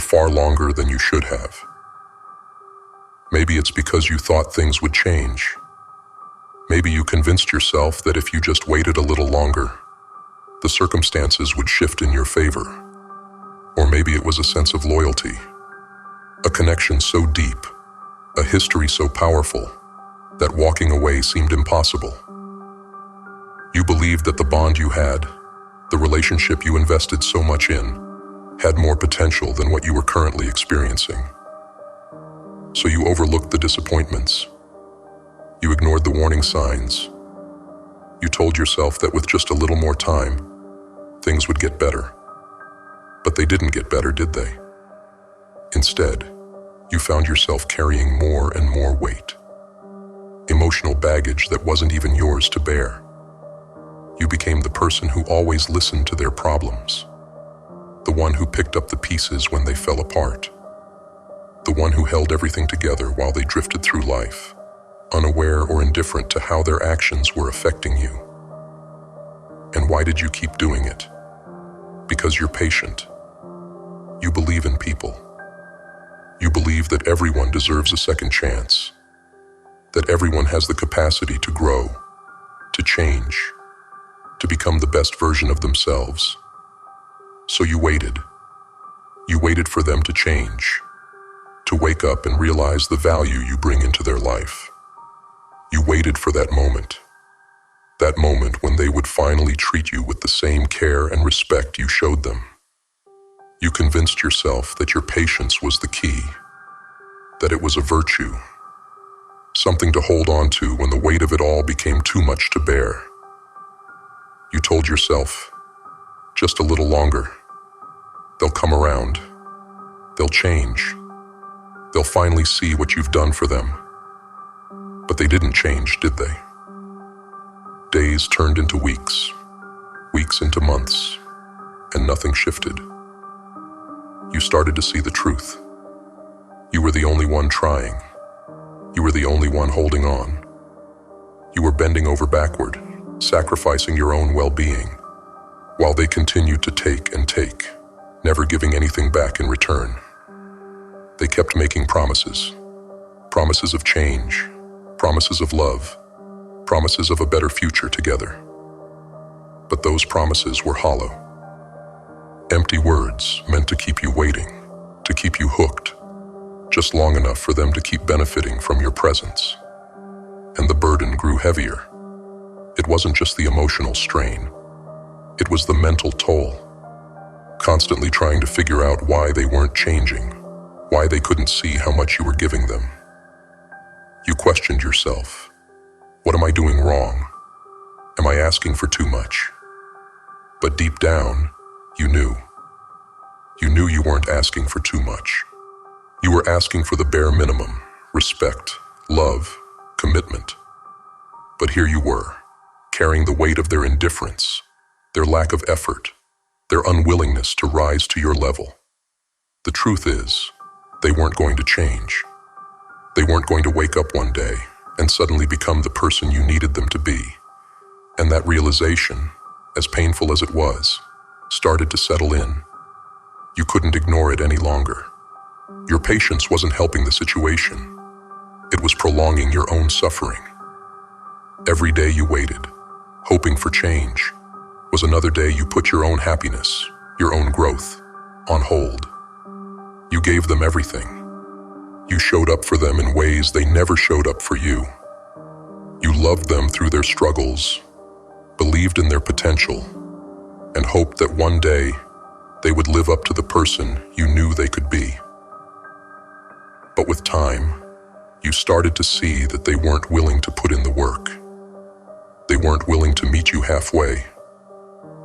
far longer than you should have. Maybe it's because you thought things would change. Maybe you convinced yourself that if you just waited a little longer, the circumstances would shift in your favor. Or maybe it was a sense of loyalty, a connection so deep, a history so powerful, that walking away seemed impossible. You believed that the bond you had, the relationship you invested so much in, had more potential than what you were currently experiencing. So you overlooked the disappointments. You ignored the warning signs. You told yourself that with just a little more time, things would get better. But they didn't get better, did they? Instead, you found yourself carrying more and more weight. Emotional baggage that wasn't even yours to bear. You became the person who always listened to their problems. The one who picked up the pieces when they fell apart. The one who held everything together while they drifted through life, unaware or indifferent to how their actions were affecting you. And why did you keep doing it? Because you're patient. You believe in people. You believe that everyone deserves a second chance. That everyone has the capacity to grow, to change, to become the best version of themselves. So you waited. You waited for them to change, to wake up and realize the value you bring into their life. You waited for that moment when they would finally treat you with the same care and respect you showed them. You convinced yourself that your patience was the key, that it was a virtue, something to hold on to when the weight of it all became too much to bear. You told yourself, just a little longer. They'll come around. They'll change. They'll finally see what you've done for them. But they didn't change, did they? Days turned into weeks, weeks into months, and nothing shifted. You started to see the truth. You were the only one trying. You were the only one holding on. You were bending over backward, sacrificing your own well-being, while they continued to take and take, never giving anything back in return. They kept making promises. Promises of change, promises of love, promises of a better future together. But those promises were hollow. Empty words meant to keep you waiting, to keep you hooked, just long enough for them to keep benefiting from your presence. And the burden grew heavier. It wasn't just the emotional strain. It was the mental toll. Constantly trying to figure out why they weren't changing, why they couldn't see how much you were giving them. You questioned yourself. What am I doing wrong? Am I asking for too much? But deep down, you knew. You knew you weren't asking for too much. You were asking for the bare minimum: respect, love, commitment. But here you were, carrying the weight of their indifference, their lack of effort, their unwillingness to rise to your level. The truth is, they weren't going to change. They weren't going to wake up one day and suddenly become the person you needed them to be. And that realization, as painful as it was, started to settle in. You couldn't ignore it any longer. Your patience wasn't helping the situation. It was prolonging your own suffering. Every day you waited, hoping for change, was another day you put your own happiness, your own growth, on hold. You gave them everything. You showed up for them in ways they never showed up for you. You loved them through their struggles, believed in their potential, and hoped that one day they would live up to the person you knew they could be. But with time, you started to see that they weren't willing to put in the work. They weren't willing to meet you halfway.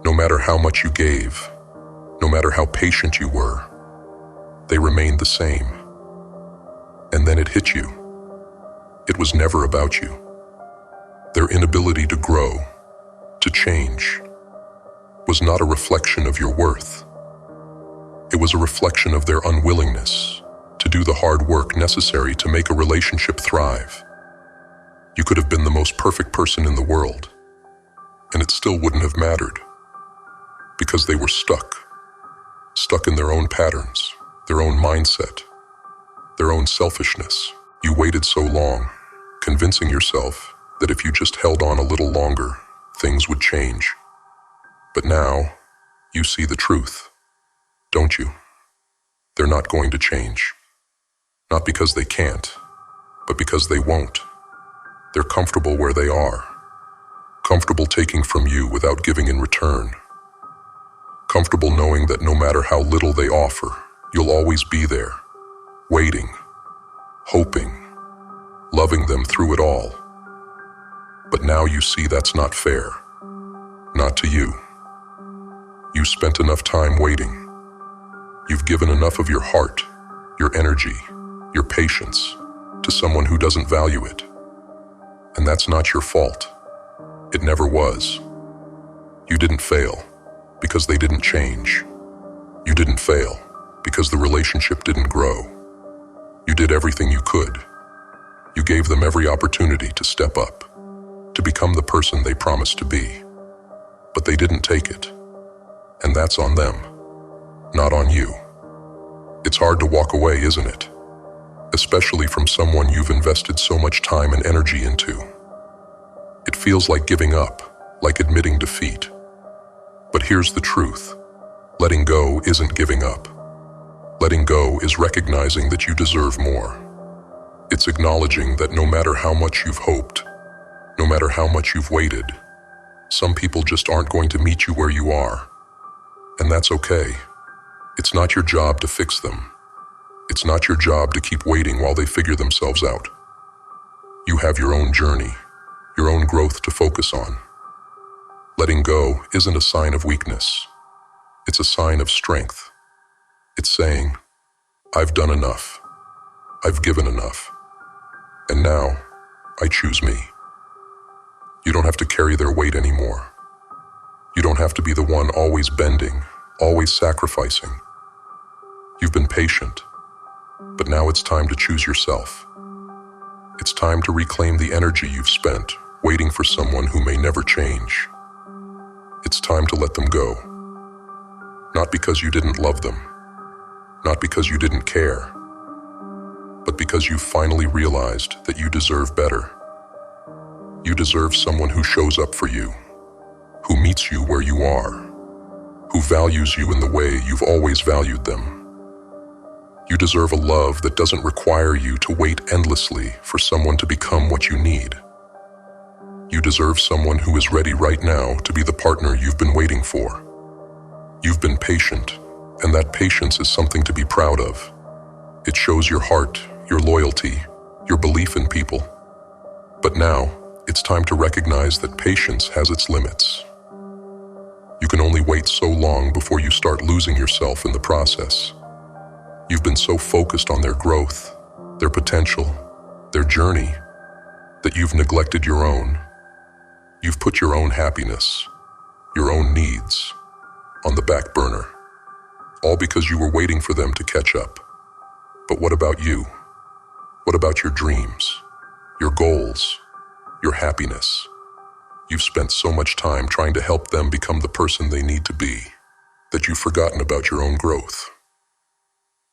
No matter how much you gave, no matter how patient you were, they remained the same. And then it hit you. It was never about you. Their inability to grow, to change, was not a reflection of your worth. It was a reflection of their unwillingness to do the hard work necessary to make a relationship thrive. You could have been the most perfect person in the world, and it still wouldn't have mattered, because they were stuck in their own patterns, their own mindset, their own selfishness. You waited so long, convincing yourself that if you just held on a little longer, things would change. But now, you see the truth, don't you? They're not going to change. Not because they can't, but because they won't. They're comfortable where they are. Comfortable taking from you without giving in return. Comfortable knowing that no matter how little they offer, you'll always be there, waiting, hoping, loving them through it all. But now you see that's not fair. Not to you. You spent enough time waiting. You've given enough of your heart, your energy, your patience to someone who doesn't value it. And that's not your fault. It never was. You didn't fail because they didn't change. You didn't fail because the relationship didn't grow. You did everything you could. You gave them every opportunity to step up, to become the person they promised to be. But they didn't take it. And that's on them, not on you. It's hard to walk away, isn't it? Especially from someone you've invested so much time and energy into. It feels like giving up, like admitting defeat. But here's the truth. Letting go isn't giving up. Letting go is recognizing that you deserve more. It's acknowledging that no matter how much you've hoped, no matter how much you've waited, some people just aren't going to meet you where you are. And that's okay. It's not your job to fix them. It's not your job to keep waiting while they figure themselves out. You have your own journey, your own growth to focus on. Letting go isn't a sign of weakness. It's a sign of strength. It's saying, I've done enough. I've given enough. And now, I choose me. You don't have to carry their weight anymore. You don't have to be the one always bending, always sacrificing. You've been patient, but now it's time to choose yourself. It's time to reclaim the energy you've spent waiting for someone who may never change. It's time to let them go. Not because you didn't love them, not because you didn't care, but because you finally realized that you deserve better. You deserve someone who shows up for you, who meets you where you are, who values you in the way you've always valued them. You deserve a love that doesn't require you to wait endlessly for someone to become what you need. You deserve someone who is ready right now to be the partner you've been waiting for. You've been patient, and that patience is something to be proud of. It shows your heart, your loyalty, your belief in people. But now, it's time to recognize that patience has its limits. You can only wait so long before you start losing yourself in the process. You've been so focused on their growth, their potential, their journey, that you've neglected your own. You've put your own happiness, your own needs, on the back burner, all because you were waiting for them to catch up. But what about you? What about your dreams, your goals, your happiness? You've spent so much time trying to help them become the person they need to be, that you've forgotten about your own growth.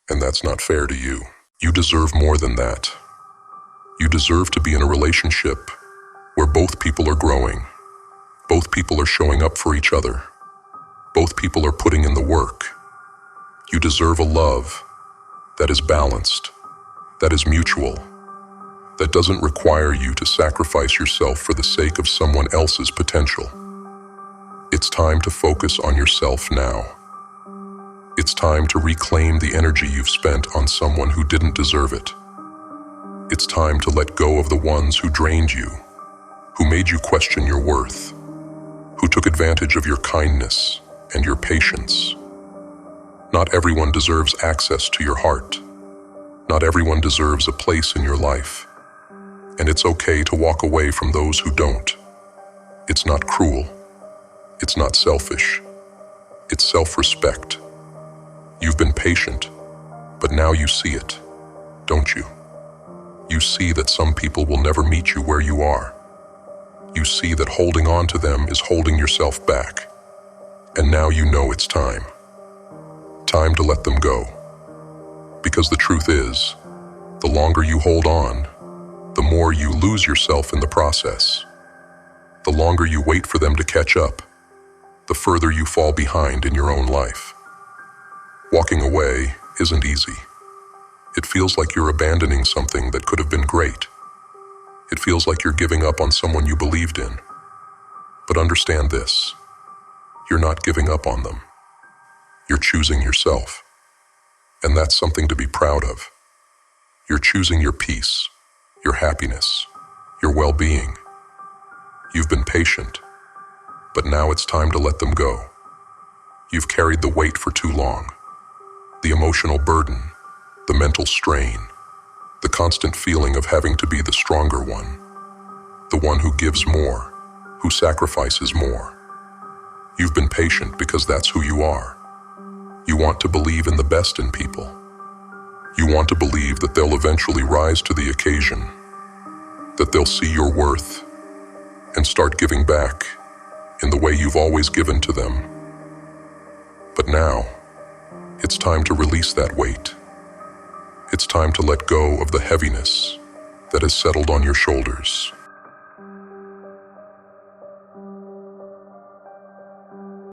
And that's not fair to you. You deserve more than that. You deserve to be in a relationship where both people are growing, both people are showing up for each other, both people are putting in the work. You deserve a love that is balanced, that is mutual, that doesn't require you to sacrifice yourself for the sake of someone else's potential. It's time to focus on yourself now. It's time to reclaim the energy you've spent on someone who didn't deserve it. It's time to let go of the ones who drained you, who made you question your worth, who took advantage of your kindness and your patience. Not everyone deserves access to your heart. Not everyone deserves a place in your life. And it's okay to walk away from those who don't. It's not cruel. It's not selfish. It's self-respect. You've been patient, but now you see it, don't you? You see that some people will never meet you where you are. You see that holding on to them is holding yourself back. And now you know it's time. Time to let them go. Because the truth is, the longer you hold on, the more you lose yourself in the process. The longer you wait for them to catch up, the further you fall behind in your own life. Walking away isn't easy. It feels like you're abandoning something that could have been great. It feels like you're giving up on someone you believed in. But understand this, you're not giving up on them. You're choosing yourself. And that's something to be proud of. You're choosing your peace, your happiness, your well-being. You've been patient, but now it's time to let them go. You've carried the weight for too long. The emotional burden, the mental strain, the constant feeling of having to be the stronger one, the one who gives more, who sacrifices more. You've been patient because that's who you are. You want to believe in the best in people. You want to believe that they'll eventually rise to the occasion, that they'll see your worth and start giving back in the way you've always given to them. But now, it's time to release that weight. It's time to let go of the heaviness that has settled on your shoulders.